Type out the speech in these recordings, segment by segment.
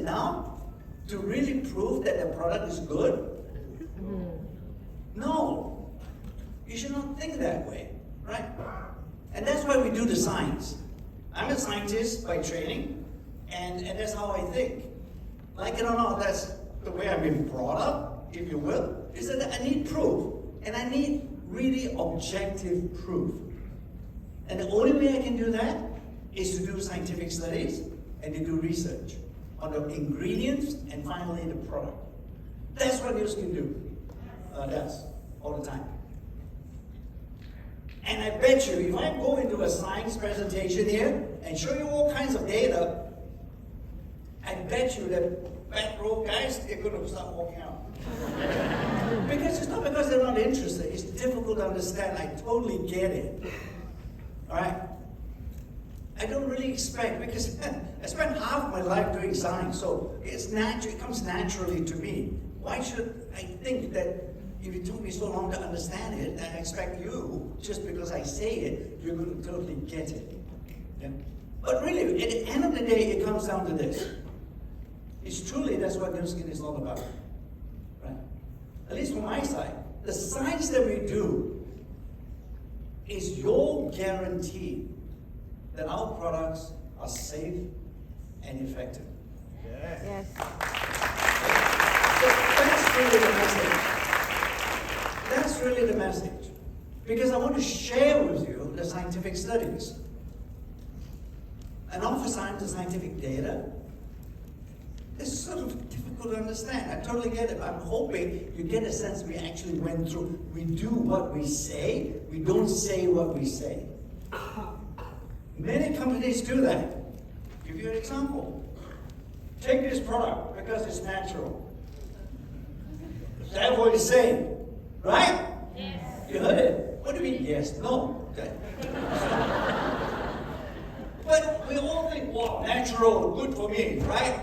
enough to really prove that the product is good? No. You should not think that way, right? And that's why we do the science. I'm a scientist by training, and that's how I think. Like it or not, that's the way I've been brought up, if you will, is that I need proof. And I need really objective proof. And the only way I can do that is to do scientific studies and to do research on the ingredients and finally the product. That's what news can do. Does all the time. And I bet you, if I go into a science presentation here and show you all kinds of data, I bet you that back row guys, they're going to start walking out. Because it's not because they're not interested. It's difficult to understand. I totally get it. All right? I don't really expect, because I spent half my life doing science, so it comes naturally to me. Why should I think that if it took me so long to understand it, and I expect you, just because I say it, you're going to totally get it? Yeah? But really, at the end of the day, it comes down to this. That's what Nu Skin is all about. Right? At least from my side. The science that we do is your guarantee that our products are safe and effective. Yes. So that's really the message. That's really the message. Because I want to share with you the scientific studies. And oftentimes the scientific data is sort of difficult to understand. I totally get it. I'm hoping you get a sense we actually went through. We do what we say. We don't say what we say. Many companies do that. I'll give you an example. Take this product because it's natural. That's what it's saying. Right? Yes. You heard it. What do you mean, yes? No. Okay. But we all think, wow, natural, good for me, right?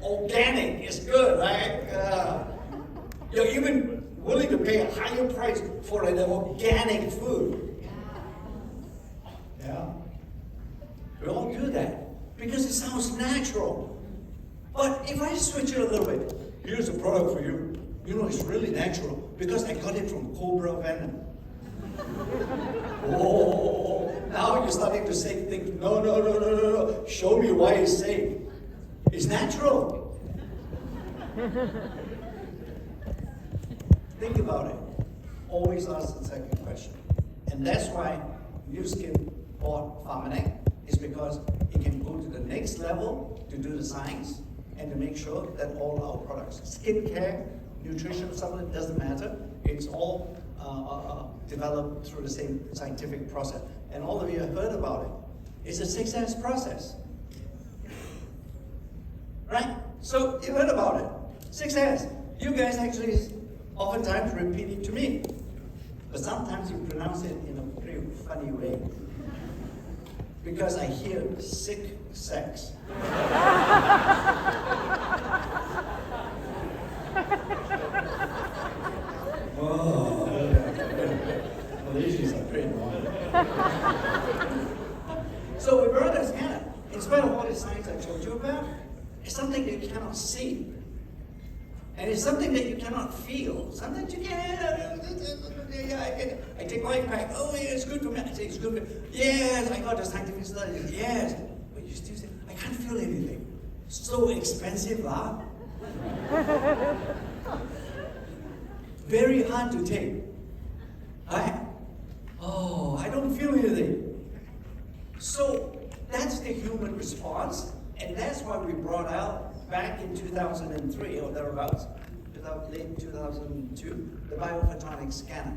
Organic is good, right? You're even willing to pay a higher price for an organic food. Yeah. We all do that because it sounds natural. But if I switch it a little bit, here's a product for you. You know, it's really natural because I got it from cobra venom. Oh, now you're starting to think, no. Show me why it's safe. It's natural. Think about it. Always ask the second question. And that's why Nu Skin bought Pharmanex, is because it can go to the next level to do the science and to make sure that all our products, skincare, nutrition, supplement, doesn't matter. It's all developed through the same scientific process. And all of you have heard about it. It's a 6S process. Right? So you heard about it. 6S. You guys actually oftentimes repeat it to me. But sometimes you pronounce it in a pretty funny way. Because I hear sick sex. Oh, Malaysians are pretty wrong. So we brought this in. In spite of all the science I told you about, it's something that you cannot see. And it's something that you cannot feel. Sometimes you can, I take life back. Oh, yeah, it's good for me. I say it's good for me. Yes, I got the scientific studies. Yes. But you still say, I can't feel anything. So expensive, huh? Very hard to take. Right? Oh, I don't feel anything. So that's the human response. And that's why we brought out back in 2003 or thereabouts, late 2002, the biophotonic scanner.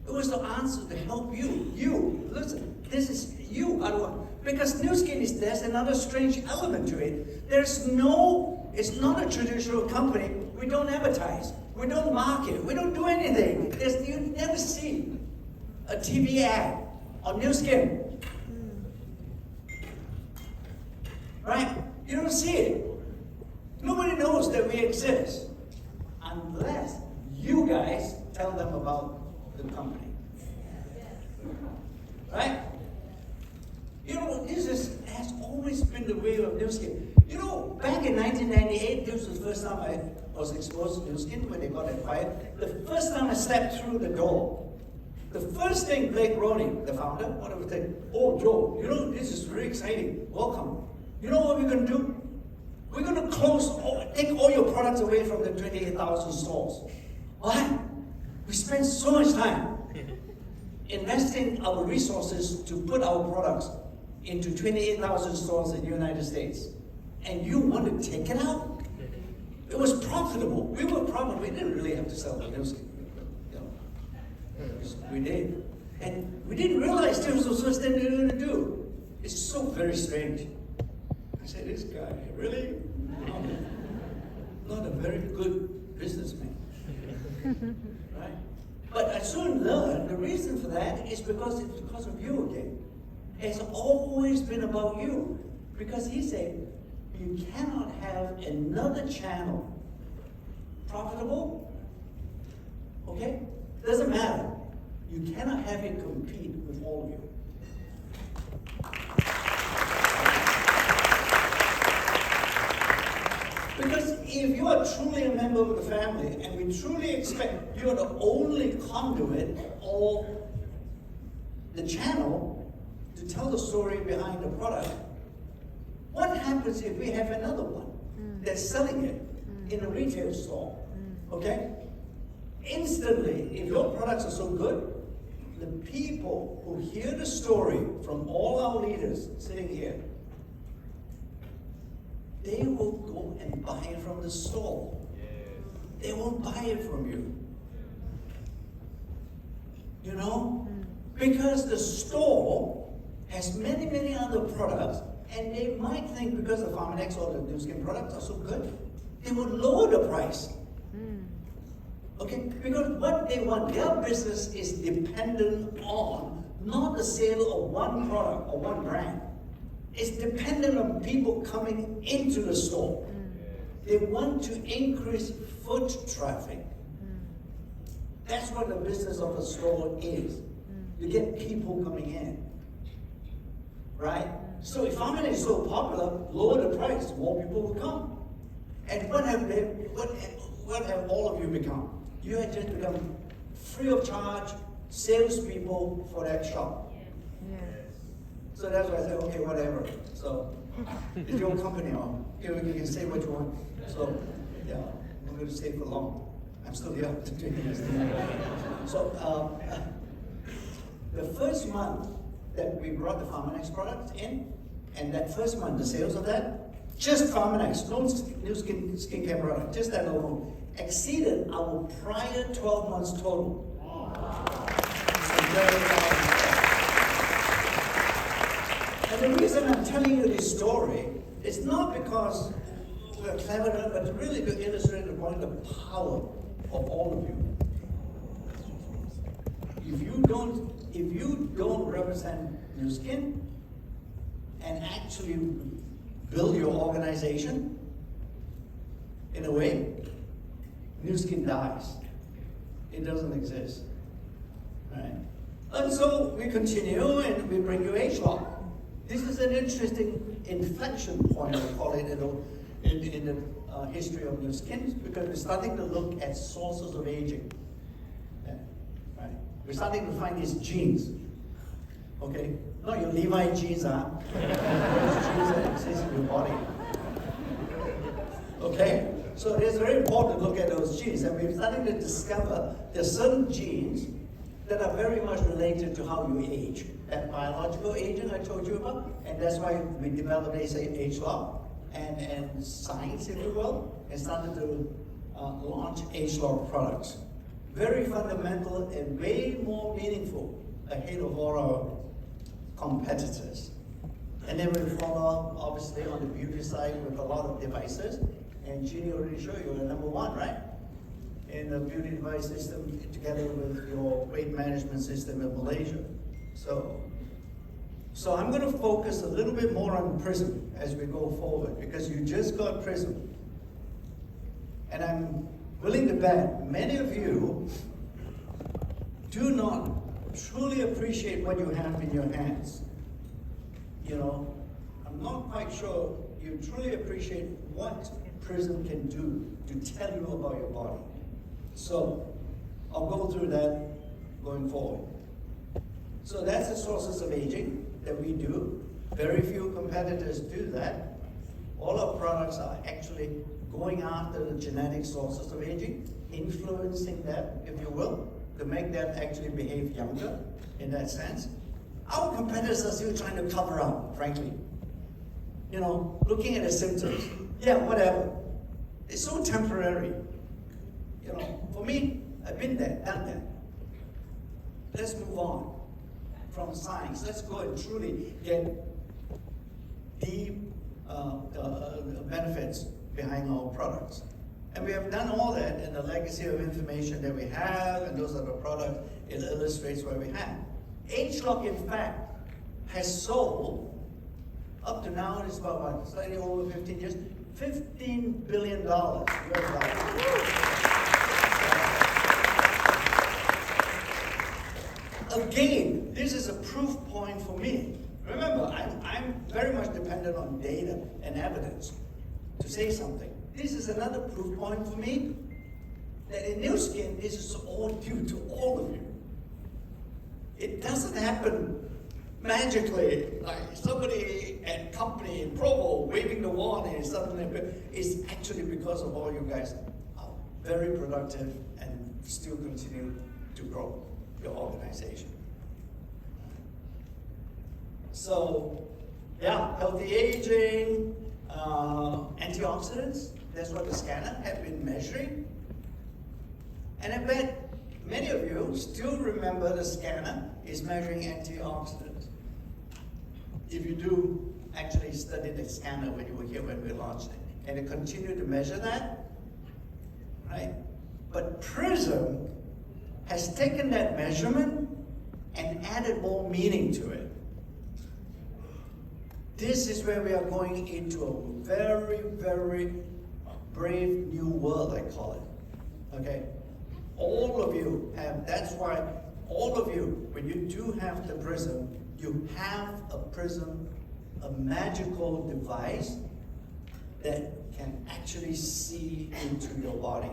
It was the answer to help you. You, listen, this is you are the one. Because Nu Skin there's another strange element to it. It's not a traditional company. We don't advertise. We don't market. We don't do anything. You never see a TV ad on Nu Skin. Right? You don't see it. Nobody knows that we exist unless you guys tell them about the company. Right? You know, has always been the way of Nu Skin. You know, back in 1998, this was the first time I was exposed to Nu Skin when they got acquired. The first time I stepped through the door, the first thing Blake Roney, the founder, one of the things, oh Joe, you know, this is really exciting, welcome. You know what we're going to do? We're going to take all your products away from the 28,000 stores. What? We spend so much time investing our resources to put our products into 28,000 stores in the United States. And you want to take it out? It was profitable. We were profitable. We didn't really have to sell the Nu Skin. We did. And we didn't realize this was the first thing they were going to do. It's so very strange. I said, this guy, really? Not a very good businessman. Right? But I soon learned the reason for that is because it's because of you again. It's always been about you. Because he said, you cannot have another channel profitable, okay? Doesn't matter. You cannot have it compete with all of you. Because if you are truly a member of the family, and we truly expect you are the only conduit of the channel to tell the story behind the product, what happens if we have another one that's selling it in a retail store? Okay? Instantly, if your products are so good, the people who hear the story from all our leaders sitting here, they will go and buy it from the store. They won't buy it from you. You know? Because the store has many, many other products, and they might think because the Pharmanex or the Nu Skin products are so good, they would lower the price. Okay? Because what they want, their business is dependent on not the sale of one product or one brand. It's dependent on people coming into the store. They want to increase foot traffic. That's what the business of a store is. You get people coming in. Right? So if Pharmanex is so popular, lower the price, more people will come. And what have all of you become? You have just become free of charge salespeople for that shop. So that's why I said, okay, whatever. So it's your company, you can say what you want. So yeah, I'm going to stay for long. I'm still here to do this. So the first month that we brought the Pharmanex product in, and that first month, the sales of that, just Pharmanex, no Nu Skin skincare product, just that alone, exceeded our prior 12 months total. And the reason I'm telling you this story is not because we're clever, but really to illustrate the point of the power of all of you. If you don't represent Nu Skin and actually build your organization in a way, Nu Skin dies. It doesn't exist. Right? And so we continue and we bring you age-lock. This is an interesting inflection point, I call it, in the history of Nu Skin, because we're starting to look at sources of aging. Yeah, right? We're starting to find these genes. Okay? Not your Levi genes, huh? Those genes that exist in your body. Okay? So it's very important to look at those genes, and we're starting to discover there's certain genes that are very much related to how you age. That biological aging I told you about, and that's why we developed age-lock and science, if you will, and started to launch age-lock products. Very fundamental and way more meaningful ahead of all our competitors. And then we follow, obviously, on the beauty side with a lot of devices. And Ginny already showed you, number one, right? In the beauty device system, together with your weight management system in Malaysia. So I'm going to focus a little bit more on Prism as we go forward, because you just got Prism. And I'm willing to bet many of you do not truly appreciate what you have in your hands. You know, I'm not quite sure you truly appreciate what Prism can do to tell you about your body. So I'll go through that going forward. So that's the sources of aging that we do. Very few competitors do that. All our products are actually going after the genetic sources of aging, influencing that, if you will, to make them actually behave younger in that sense. Our competitors are still trying to cover up, frankly. You know, looking at the symptoms. Yeah, whatever. It's so temporary. You know, for me, I've been there, done that. Let's move on from science. Let's go and truly get the benefits behind our products. And we have done all that in the legacy of information that we have, and those are the products. It illustrates what we have. ageLOC, in fact, has sold, up to now, it's about what, slightly over 15 years, $15 billion. Again, this is a proof point for me. Remember, I'm very much dependent on data and evidence to say something. This is another proof point for me that in Nu Skin, this is all due to all of you. It doesn't happen magically, like somebody at company in Provo waving the wand and suddenly, it's actually because of all you guys are very productive and still continue to grow your organization. So, yeah, healthy aging, antioxidants, that's what the scanner had been measuring. And I bet many of you still remember the scanner is measuring antioxidants. If you do actually study the scanner when you were here when we launched it, and it continued to measure that, right? But Prism has taken that measurement and added more meaning to it. This is where we are going into a very, very brave new world, I call it. Okay? All of you have, that's why all of you, when you do have the Prism, you have a Prism, a magical device that can actually see into your body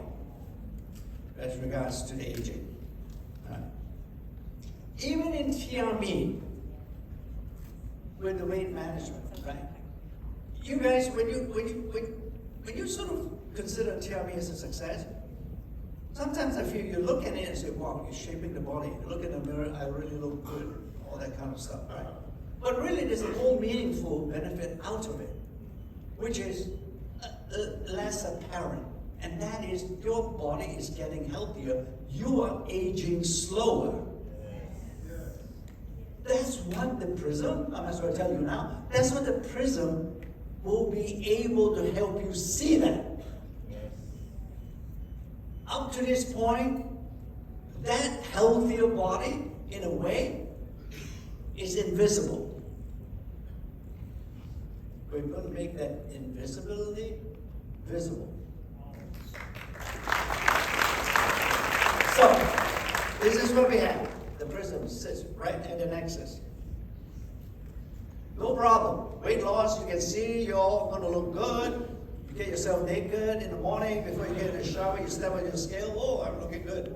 as regards to the aging. Even in TRME, with the weight management, right? You guys, when you sort of consider TRME as a success, sometimes I feel you look at it and say, wow, you're shaping the body. You look in the mirror, I really look good, all that kind of stuff, right? But really, there's a more meaningful benefit out of it, which is less apparent. And that is your body is getting healthier. You are aging slower. That's what the Prism, I might as well tell you now, that's what the Prism will be able to help you see that. Up to this point, that healthier body, in a way, is invisible. We're going to make that invisibility visible. So, this is what we have. The Prism sits right at the nexus. No problem. Weight loss, you can see you're all going to look good. You get yourself naked in the morning before you get in the shower, you step on your scale. Oh, I'm looking good.